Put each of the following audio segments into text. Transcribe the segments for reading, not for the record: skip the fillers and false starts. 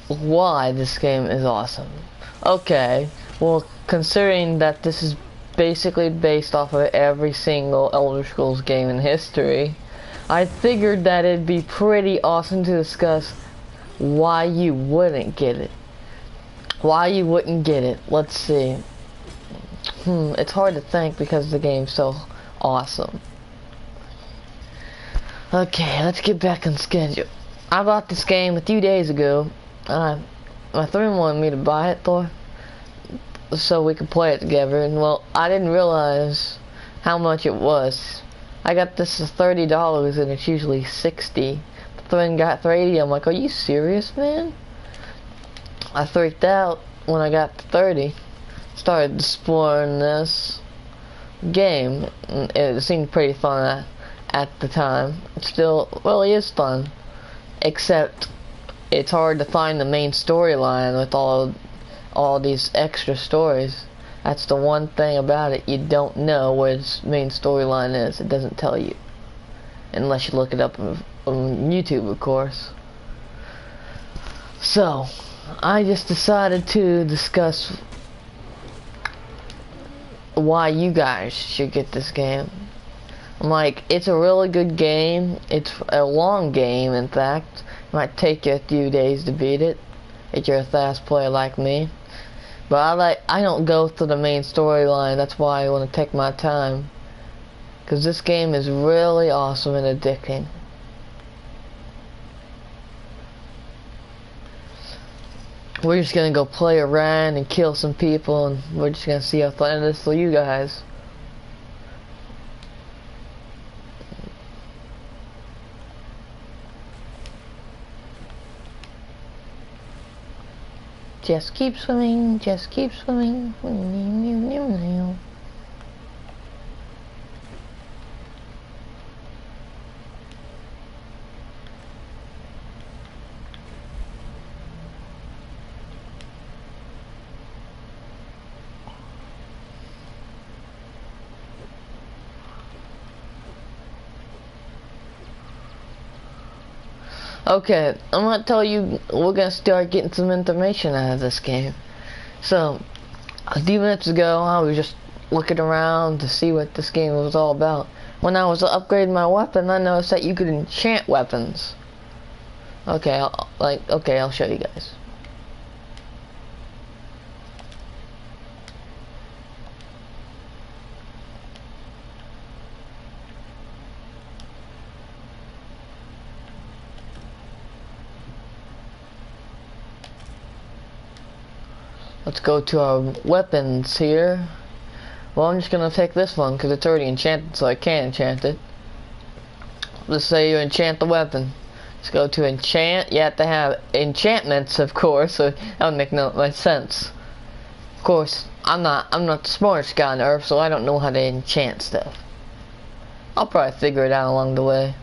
why this game is awesome. Okay, well, considering that this is basically based off of every single Elder Scrolls game in history, I figured that it'd be pretty awesome to discuss why you wouldn't get it. Why you wouldn't get it. Let's see. It's hard to think because the game's so awesome. Okay, let's get back on schedule. I bought this game a few days ago. My friend wanted me to buy it though, so we could play it together, and well, I didn't realize how much it was. I got this for $30 and it's usually $60. The friend got $30. I'm like, are you serious, man? I freaked out when I got to 30. Started exploring this game, and it seemed pretty fun at the time. It still really is fun, except it's hard to find the main storyline with all these extra stories. That's the one thing about it. You don't know where its main storyline is. It doesn't tell you, unless you look it up on YouTube, of course. So I just decided to discuss why you guys should get this game. I'm like, it's a really good game. It's a long game, in fact. It might take you a few days to beat it if you're a fast player like me. But I don't go through the main storyline. That's why I want to take my time, because this game is really awesome and addicting. We're just gonna go play around and kill some people, and we're just gonna see how fun it is for you guys. Just keep swimming, just keep swimming. Okay, I'm gonna tell you, we're gonna start getting some information out of this game. So, a few minutes ago, I was just looking around to see what this game was all about. When I was upgrading my weapon, I noticed that you could enchant weapons. Okay, I'll show you guys. Let's go to our weapons here. Well, I'm just gonna take this one because it's already enchanted, so I can't enchant it. Let's say you enchant the weapon. Let's go to enchant. You have to have enchantments, of course, so that would make no much sense. Of course, I'm not the smartest guy on earth, so I don't know how to enchant stuff. I'll probably figure it out along the way.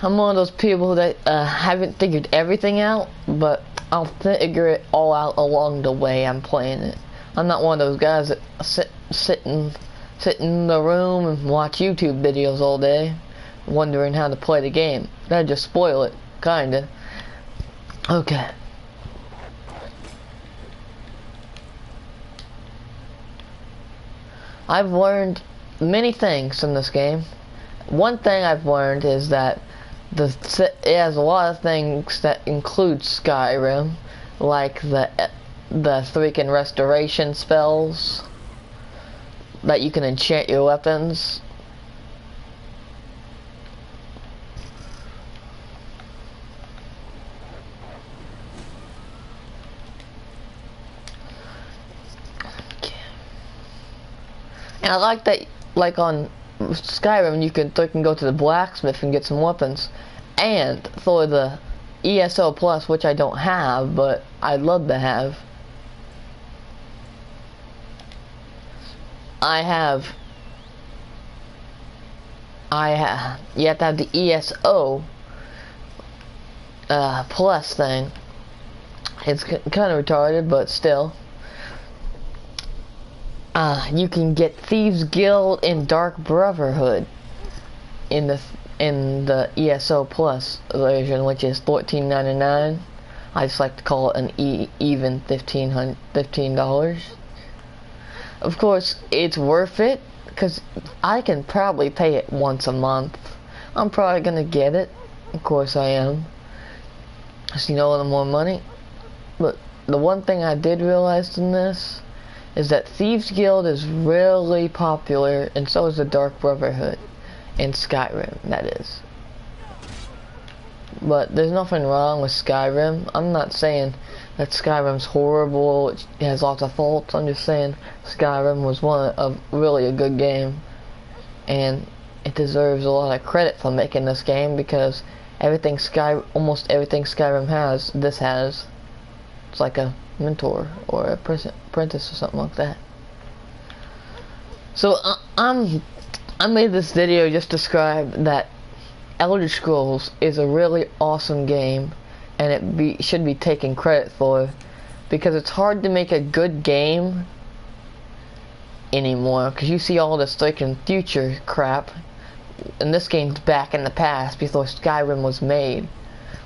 I'm one of those people that haven't figured everything out, but I'll figure it all out along the way I'm playing it. I'm not one of those guys that sit in the room and watch YouTube videos all day, wondering how to play the game. That'd just spoil it, kinda. Okay. I've learned many things from this game. One thing I've learned is that it has a lot of things that include Skyrim, like the freaking restoration spells, that you can enchant your weapons. And I like that, like on Skyrim, you can go to the blacksmith and get some weapons, and for the ESO Plus, which I don't have, but I'd love to have, you have to have the ESO Plus thing. It's kind of retarded, but still. You can get Thieves Guild and Dark Brotherhood in the ESO Plus version, which is $14.99. I just like to call it an even $15. Of course, it's worth it because I can probably pay it once a month. I'm probably gonna get it. Of course, I am. Cause you know, the more money. But the one thing I did realize in this is that Thieves Guild is really popular, and so is the Dark Brotherhood in Skyrim, that is. But there's nothing wrong with Skyrim. I'm not saying that Skyrim's horrible, it has lots of faults. I'm just saying Skyrim was really a good game, and it deserves a lot of credit for making this game, because almost everything Skyrim has, this has. It's like a mentor or a apprentice or something like that. So I made this video just to describe that Elder Scrolls is a really awesome game, and it should be taken credit for, because it's hard to make a good game anymore, because you see all this freaking future crap, and this game's back in the past before Skyrim was made.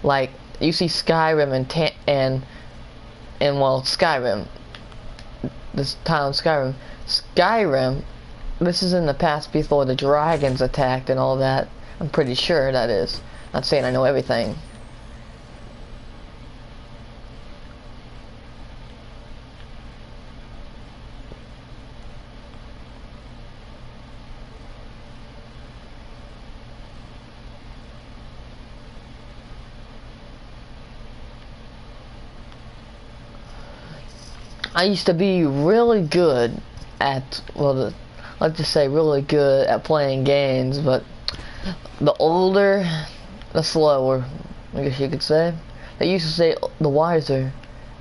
Like, you see Skyrim and well, Skyrim, this town Skyrim, this is in the past before the dragons attacked and all that. I'm pretty sure that is. Not saying I know everything. I used to be really good at, well, let's just say really good at playing games, but the older, the slower, I guess you could say. They used to say the wiser,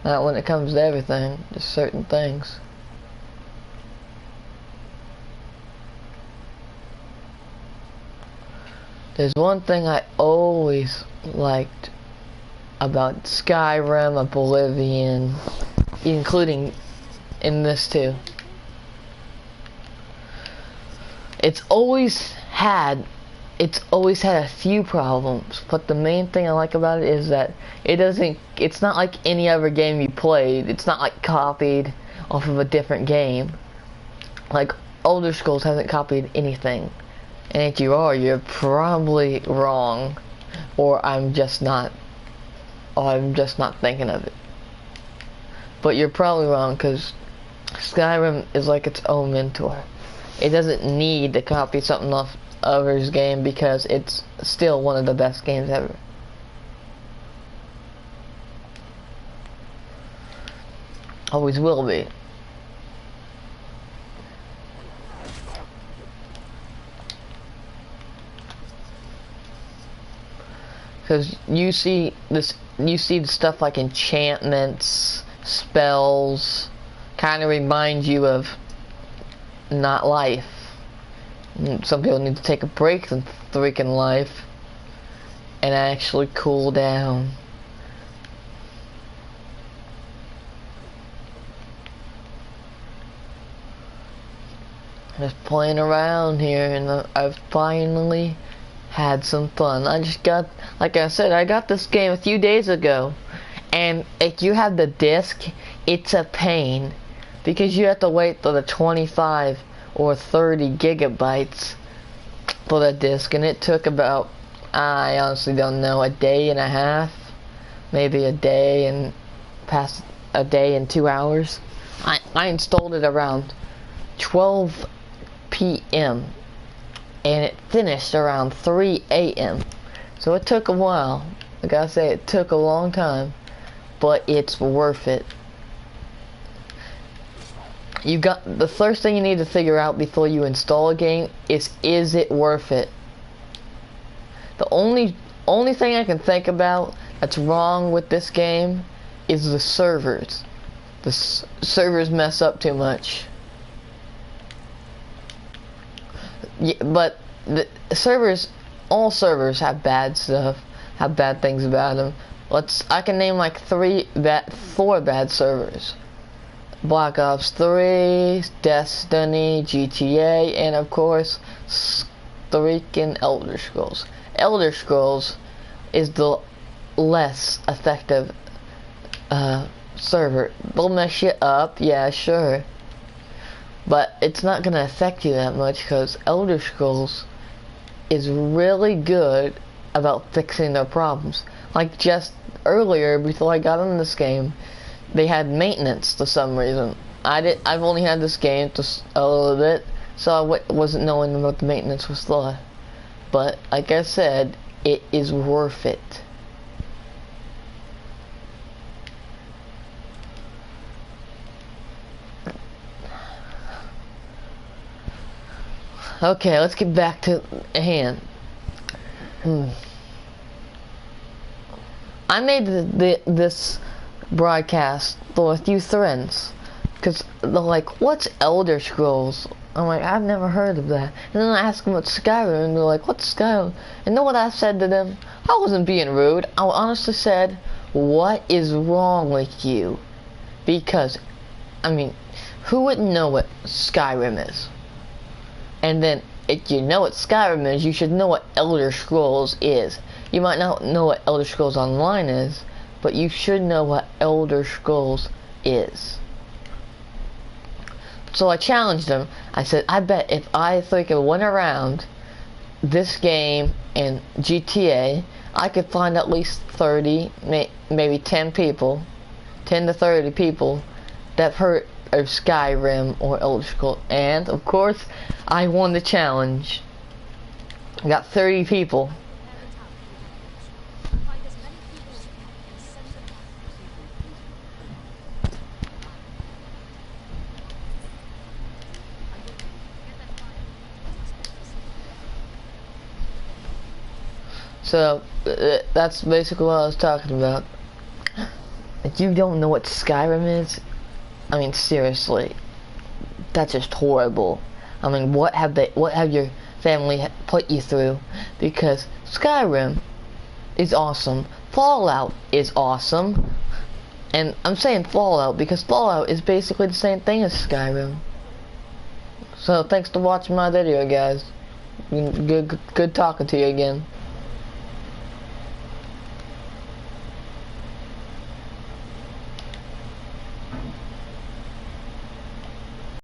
not when it comes to everything, just certain things. There's one thing I always liked about Skyrim, Oblivion, including in this too. It's always had a few problems, but the main thing I like about it is that it's not like any other game you played. It's not like copied off of a different game. Like, Elder Scrolls hasn't copied anything. And if you are, you're probably wrong, or I'm just not thinking of it. But you're probably wrong, because Skyrim is like its own mentor. It doesn't need to copy something off others' game, because it's still one of the best games ever. Always will be. Because you see the stuff like enchantments, spells, kind of remind you of not life. Some people need to take a break from freaking life and actually cool down. Just playing around here, and I've finally had some fun. Like I said, I got this game a few days ago, and if you have the disc, it's a pain, because you have to wait for the 25 or 30 gigabytes for the disc, and it took about, I honestly don't know, a day and a half, maybe a day and 2 hours. I installed it around 12 p.m. and it finished around 3 a.m. So it took a while. I gotta say, it took a long time, but it's worth it. The first thing you need to figure out before you install a game is it worth it? The only thing I can think about that's wrong with this game is the servers. The servers mess up too much. Yeah, but the servers, all servers have bad stuff, have bad things about them. I can name like 4 bad servers. Black Ops 3, Destiny, GTA, and of course, freaking Elder Scrolls. Elder Scrolls is the less effective server. They'll mess you up, yeah, sure. But it's not gonna affect you that much because Elder Scrolls is really good about fixing their problems. Like just earlier, before I got in this game, they had maintenance for some reason. I've only had this game just a little bit, so I wasn't knowing what the maintenance was for. But like I said, it is worth it. Okay, let's get back to hand. I made this broadcast for a few friends because they're like, "What's Elder Scrolls?" I'm like, "I've never heard of that." And then I asked them what Skyrim, and they're like, "What's Skyrim?" And know what I said to them? I wasn't being rude. I honestly said, "What is wrong with you?" Because, I mean, who wouldn't know what Skyrim is? And then, if you know what Skyrim is, you should know what Elder Scrolls is. You might not know what Elder Scrolls Online is, but you should know what Elder Scrolls is. So I challenged them. I said, I bet if I went around this game and GTA, I could find at least 30, maybe 10 people, 10 to 30 people that have heard of Skyrim or Elder Scrolls. And of course, I won the challenge. I got 30 people. So, that's basically what I was talking about. If you don't know what Skyrim is, I mean, seriously, that's just horrible. I mean, what have your family put you through? Because Skyrim is awesome. Fallout is awesome. And I'm saying Fallout because Fallout is basically the same thing as Skyrim. So, thanks for watching my video, guys. Good talking to you again.